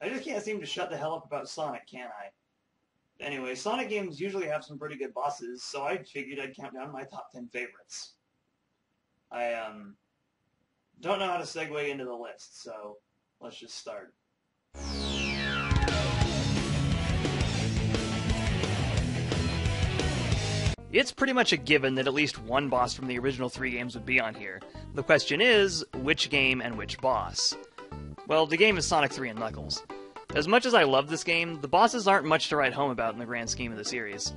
I just can't seem to shut the hell up about Sonic, can I? Anyway, Sonic games usually have some pretty good bosses, so I figured I'd count down my top 10 favorites. I, don't know how to segue into the list, so let's just start. It's pretty much a given that at least one boss from the original 3 games would be on here. The question is, which game and which boss? Well, the game is Sonic 3 and Knuckles. As much as I love this game, the bosses aren't much to write home about in the grand scheme of the series.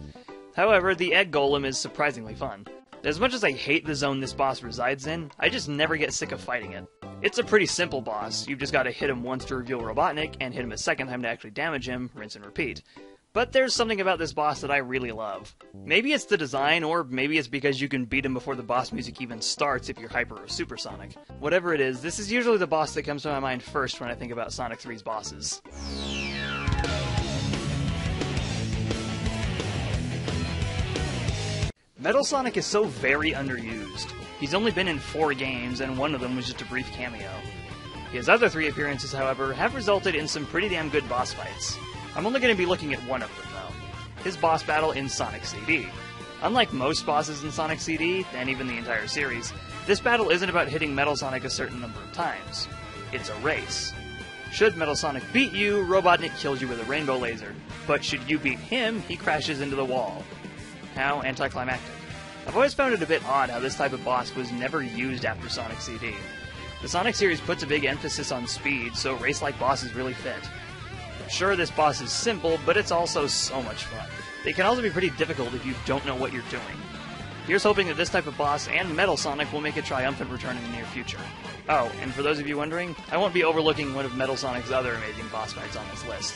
However, the Egg Golem is surprisingly fun. As much as I hate the zone this boss resides in, I just never get sick of fighting it. It's a pretty simple boss, you've just got to hit him once to reveal Robotnik, and hit him a second time to actually damage him, rinse and repeat. But there's something about this boss that I really love. Maybe it's the design, or maybe it's because you can beat him before the boss music even starts if you're Hyper or Supersonic. Whatever it is, this is usually the boss that comes to my mind first when I think about Sonic 3's bosses. Metal Sonic is so very underused. He's only been in 4 games, and one of them was just a brief cameo. His other 3 appearances, however, have resulted in some pretty damn good boss fights. I'm only going to be looking at one of them, though. His boss battle in Sonic CD. Unlike most bosses in Sonic CD, and even the entire series, this battle isn't about hitting Metal Sonic a certain number of times. It's a race. Should Metal Sonic beat you, Robotnik kills you with a rainbow laser. But should you beat him, he crashes into the wall. How anticlimactic. I've always found it a bit odd how this type of boss was never used after Sonic CD. The Sonic series puts a big emphasis on speed, so race-like bosses really fit. Sure, this boss is simple, but it's also so much fun. It can also be pretty difficult if you don't know what you're doing. Here's hoping that this type of boss and Metal Sonic will make a triumphant return in the near future. Oh, and for those of you wondering, I won't be overlooking one of Metal Sonic's other amazing boss fights on this list.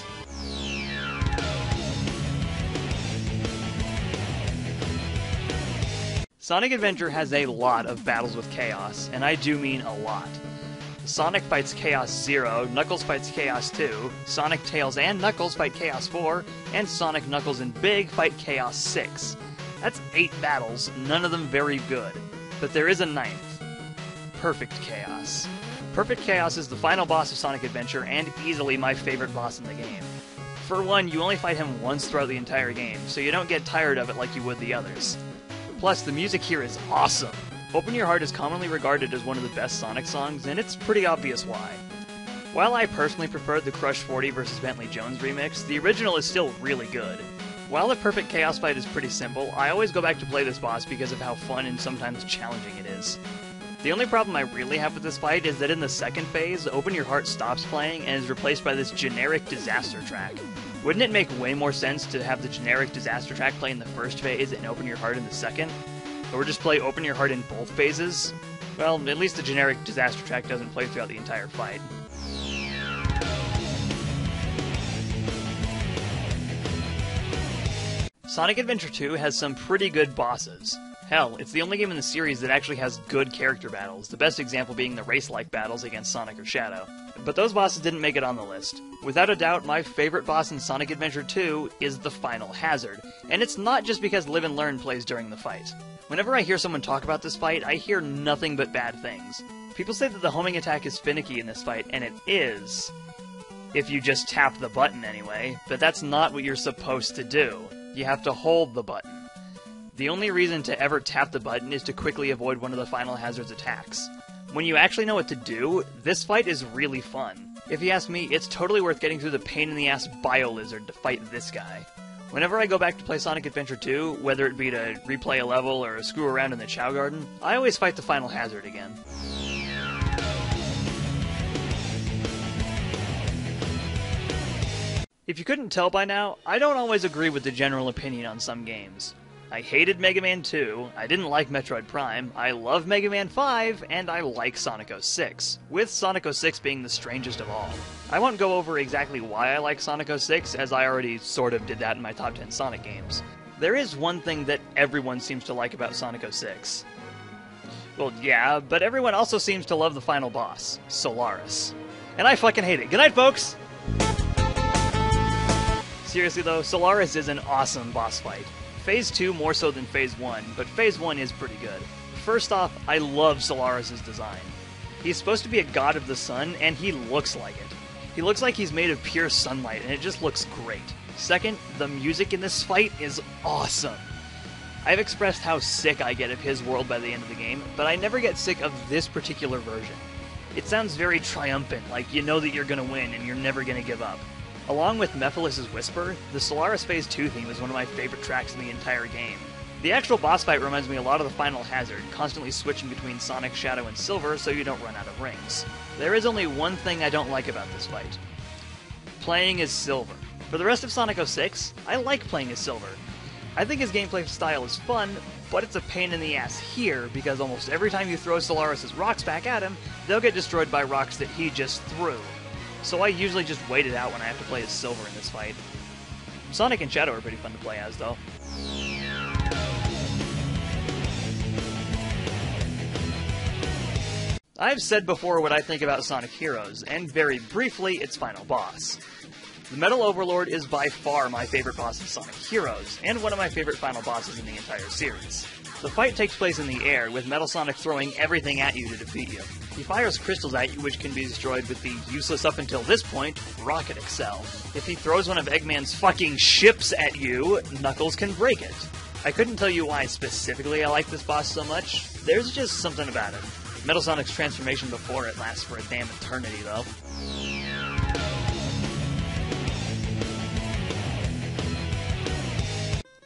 Sonic Adventure has a lot of battles with Chaos, and I do mean a lot. Sonic fights Chaos 0, Knuckles fights Chaos 2, Sonic, Tails, and Knuckles fight Chaos 4, and Sonic, Knuckles, and Big fight Chaos 6. That's 8 battles, none of them very good. But there is a 9th. Perfect Chaos. Perfect Chaos is the final boss of Sonic Adventure, and easily my favorite boss in the game. For one, you only fight him once throughout the entire game, so you don't get tired of it like you would the others. Plus, the music here is awesome. Open Your Heart is commonly regarded as one of the best Sonic songs, and it's pretty obvious why. While I personally preferred the Crush 40 vs. Bentley Jones remix, the original is still really good. While the Perfect Chaos fight is pretty simple, I always go back to play this boss because of how fun and sometimes challenging it is. The only problem I really have with this fight is that in the second phase, Open Your Heart stops playing and is replaced by this generic disaster track. Wouldn't it make way more sense to have the generic disaster track play in the first phase and Open Your Heart in the second? Or just play Open Your Heart in both phases? Well, at least the generic disaster track doesn't play throughout the entire fight. Sonic Adventure 2 has some pretty good bosses. Hell, it's the only game in the series that actually has good character battles, the best example being the race-like battles against Sonic or Shadow. But those bosses didn't make it on the list. Without a doubt, my favorite boss in Sonic Adventure 2 is the Final Hazard, and it's not just because Live and Learn plays during the fight. Whenever I hear someone talk about this fight, I hear nothing but bad things. People say that the homing attack is finicky in this fight, and it is. If you just tap the button anyway, but that's not what you're supposed to do. You have to hold the button. The only reason to ever tap the button is to quickly avoid one of the Final Hazard's attacks. When you actually know what to do, this fight is really fun. If you ask me, it's totally worth getting through the pain-in-the-ass Bio-Lizard to fight this guy. Whenever I go back to play Sonic Adventure 2, whether it be to replay a level or screw around in the Chow Garden, I always fight the Final Hazard again. If you couldn't tell by now, I don't always agree with the general opinion on some games. I hated Mega Man 2, I didn't like Metroid Prime, I love Mega Man 5, and I like Sonic 06, with Sonic 06 being the strangest of all. I won't go over exactly why I like Sonic 06, as I already sort of did that in my top 10 Sonic games. There is one thing that everyone seems to like about Sonic 06. Well, yeah, but everyone also seems to love the final boss, Solaris. And I fucking hate it. Good night, folks! Seriously though, Solaris is an awesome boss fight. Phase 2 more so than Phase 1, but Phase 1 is pretty good. First off, I love Solaris' design. He's supposed to be a god of the sun, and he looks like it. He looks like he's made of pure sunlight, and it just looks great. Second, the music in this fight is awesome. I've expressed how sick I get of his world by the end of the game, but I never get sick of this particular version. It sounds very triumphant, like you know that you're gonna win and you're never gonna give up. Along with Mephiles' Whisper, the Solaris Phase 2 theme is one of my favorite tracks in the entire game. The actual boss fight reminds me a lot of the Final Hazard, constantly switching between Sonic, Shadow, and Silver so you don't run out of rings. There is only one thing I don't like about this fight. Playing as Silver. For the rest of Sonic 06, I like playing as Silver. I think his gameplay style is fun, but it's a pain in the ass here because almost every time you throw Solaris' rocks back at him, they'll get destroyed by rocks that he just threw. So I usually just wait it out when I have to play as Silver in this fight. Sonic and Shadow are pretty fun to play as, though. I've said before what I think about Sonic Heroes, and very briefly, its final boss. The Metal Overlord is by far my favorite boss in Sonic Heroes, and one of my favorite final bosses in the entire series. The fight takes place in the air, with Metal Sonic throwing everything at you to defeat you. He fires crystals at you which can be destroyed with the useless up until this point, Rocket Excel. If he throws one of Eggman's fucking ships at you, Knuckles can break it. I couldn't tell you why specifically I like this boss so much, there's just something about it. Metal Sonic's transformation before it lasts for a damn eternity though.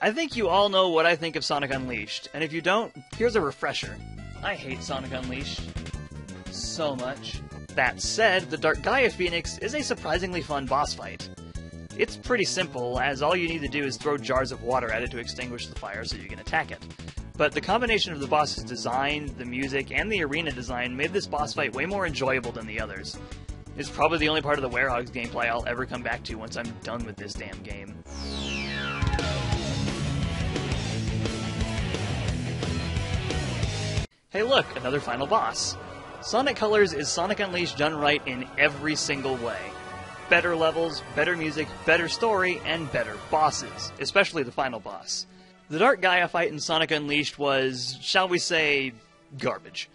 I think you all know what I think of Sonic Unleashed, and if you don't, here's a refresher. I hate Sonic Unleashed so much. That said, the Dark Gaia Phoenix is a surprisingly fun boss fight. It's pretty simple, as all you need to do is throw jars of water at it to extinguish the fire so you can attack it. But the combination of the boss's design, the music, and the arena design made this boss fight way more enjoyable than the others. It's probably the only part of the Werehog's gameplay I'll ever come back to once I'm done with this damn game. Hey look, another final boss. Sonic Colors is Sonic Unleashed done right in every single way. Better levels, better music, better story, and better bosses, especially the final boss. The Dark Gaia fight in Sonic Unleashed was, shall we say, garbage.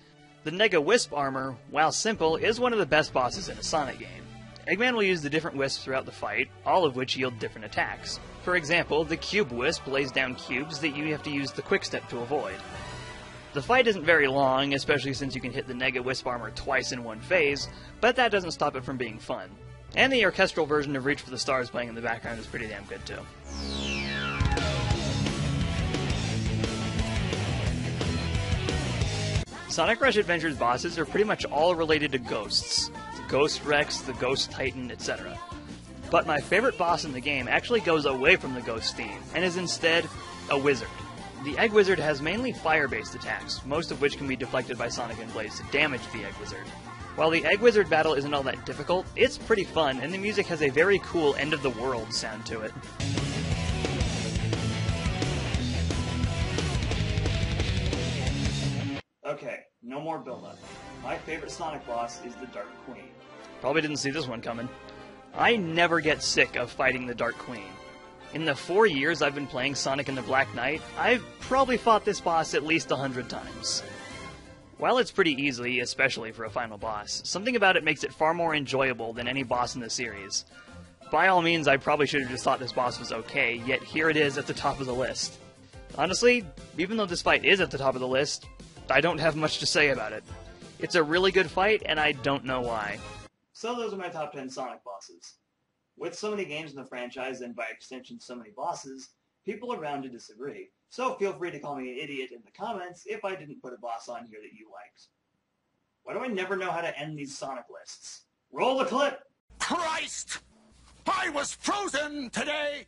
The Nega Wisp armor, while simple, is one of the best bosses in a Sonic game. Eggman will use the different wisps throughout the fight, all of which yield different attacks. For example, the Cube Wisp lays down cubes that you have to use the Quick Step to avoid. The fight isn't very long, especially since you can hit the Nega Wisp armor twice in one phase, but that doesn't stop it from being fun. And the orchestral version of Reach for the Stars playing in the background is pretty damn good too. Sonic Rush Adventure's bosses are pretty much all related to ghosts. The Ghost Rex, the Ghost Titan, etc. But my favorite boss in the game actually goes away from the ghost theme, and is instead a wizard. The Egg Wizard has mainly fire-based attacks, most of which can be deflected by Sonic and Blaze to damage the Egg Wizard. While the Egg Wizard battle isn't all that difficult, it's pretty fun, and the music has a very cool end-of-the-world sound to it. Okay, no more build-up. My favorite Sonic boss is the Dark Queen. Probably didn't see this one coming. I never get sick of fighting the Dark Queen. In the 4 years I've been playing Sonic and the Black Knight, I've probably fought this boss at least 100 times. While it's pretty easy, especially for a final boss, something about it makes it far more enjoyable than any boss in the series. By all means, I probably should have just thought this boss was okay, yet here it is at the top of the list. Honestly, even though this fight is at the top of the list, I don't have much to say about it. It's a really good fight, and I don't know why. So those are my top 10 Sonic bosses. With so many games in the franchise, and by extension so many bosses, people are bound to disagree. So feel free to call me an idiot in the comments if I didn't put a boss on here that you liked. Why do I never know how to end these Sonic lists? Roll the clip! Christ! I was frozen today!